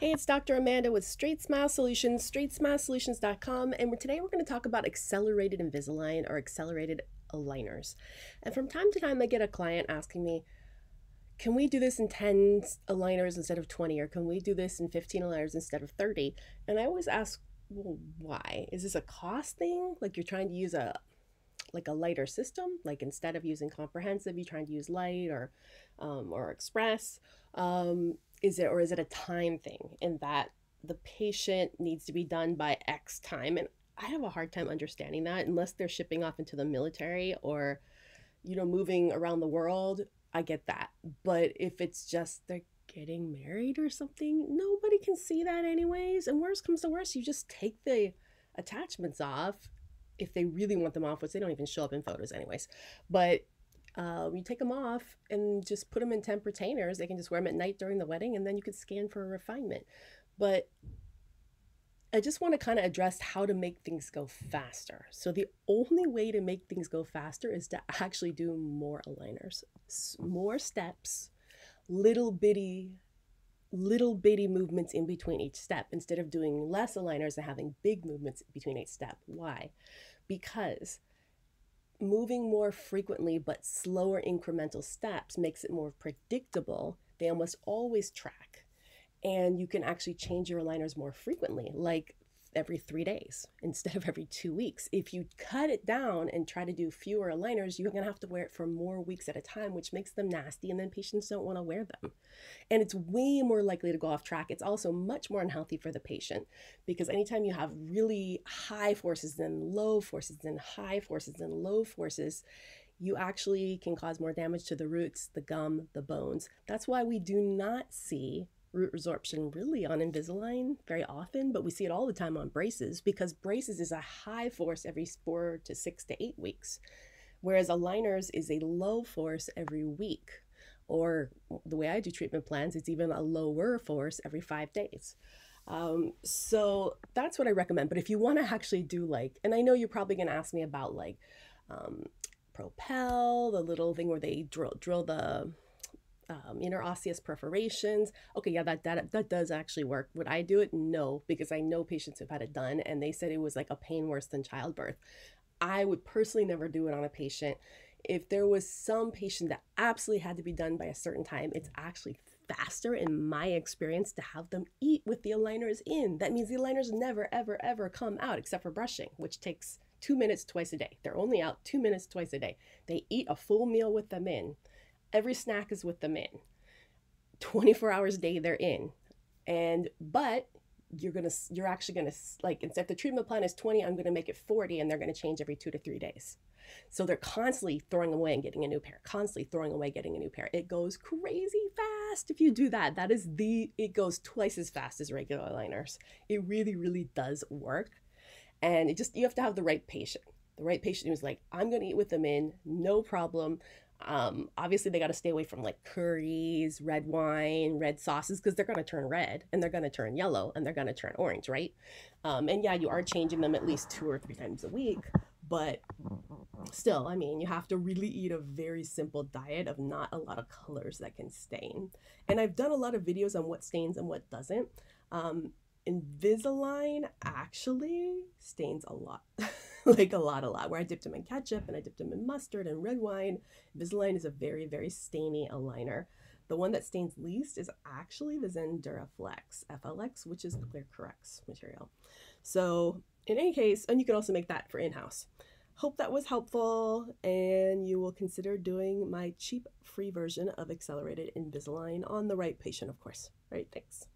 Hey, it's Dr. Amanda with Straightsmile Solutions, straightsmilesolutions.com, and today we're going to talk about accelerated Invisalign or accelerated aligners. And from time to time, I get a client asking me, can we do this in 10 aligners instead of 20, or can we do this in 15 aligners instead of 30? And I always ask, well, why? Is this a cost thing? Like you're trying to use a lighter system, like instead of using comprehensive, you're trying to use light or express. Is it a time thing in that the patient needs to be done by X time? And I have a hard time understanding that unless they're shipping off into the military or, moving around the world. I get that. But if it's just they're getting married or something, nobody can see that anyways. And worst comes to worst, you just take the attachments off if they really want them off, which they don't even show up in photos anyways. But you take them off and just put them in temp retainers. They can just wear them at night during the wedding, and then you could scan for a refinement. But I just want to kind of address how to make things go faster. So the only way to make things go faster is to actually do more aligners, more steps, little bitty movements in between each step instead of doing less aligners and having big movements between each step. Why? Because moving more frequently but slower incremental steps makes it more predictable. They almost always track. And you can actually change your aligners more frequently, like every 3 days instead of every 2 weeks. If you cut it down and try to do fewer aligners, you're going to have to wear it for more weeks at a time, which makes them nasty, and then patients don't want to wear them. And it's way more likely to go off track. It's also much more unhealthy for the patient because anytime you have really high forces and low forces and high forces and low forces, you actually can cause more damage to the roots, the gum, the bones. That's why we do not see root resorption really on Invisalign very often, but we see it all the time on braces because braces is a high force every 4 to 6 to 8 weeks, whereas aligners is a low force every week. Or the way I do treatment plans, it's even a lower force every 5 days. So that's what I recommend. But if you want to actually do and I know you're probably going to ask me about Propel, the little thing where they drill the interosseous perforations. Okay, yeah, that does actually work. Would I do it? No, because I know patients who've had it done and they said it was like a pain worse than childbirth. I would personally never do it on a patient. If there was some patient that absolutely had to be done by a certain time, it's actually faster in my experience to have them eat with the aligners in. That means the aligners never, ever, ever come out except for brushing, which takes 2 minutes twice a day. They're only out 2 minutes twice a day. They eat a full meal with them in. Every snack is with them in. 24 hours a day they're in. But you're actually gonna, instead the treatment plan is 20, I'm gonna make it 40, and they're gonna change every 2 to 3 days. So they're constantly throwing away and getting a new pair, constantly throwing away, getting a new pair. It goes crazy fast if you do that. It goes twice as fast as regular aligners. It really, really does work. And you have to have the right patient. The right patient who's like, I'm gonna eat with them in, no problem. Obviously they got to stay away from curries, red wine, red sauces, because they're going to turn red and they're going to turn yellow and they're going to turn orange, right? And yeah, you are changing them at least 2 or 3 times a week, but still, I mean, you have to really eat a very simple diet of not a lot of colors that can stain. And I've done a lot of videos on what stains and what doesn't. Invisalign actually stains a lot. A lot, where I dipped them in ketchup and I dipped them in mustard and red wine. Invisalign is a very, very stainy aligner. The one that stains least is actually the Zendura Flex FLX, which is Clear Corrects material. So in any case, and you can also make that for in-house. Hope that was helpful, and you will consider doing my cheap free version of accelerated Invisalign on the right patient, of course. All right, thanks.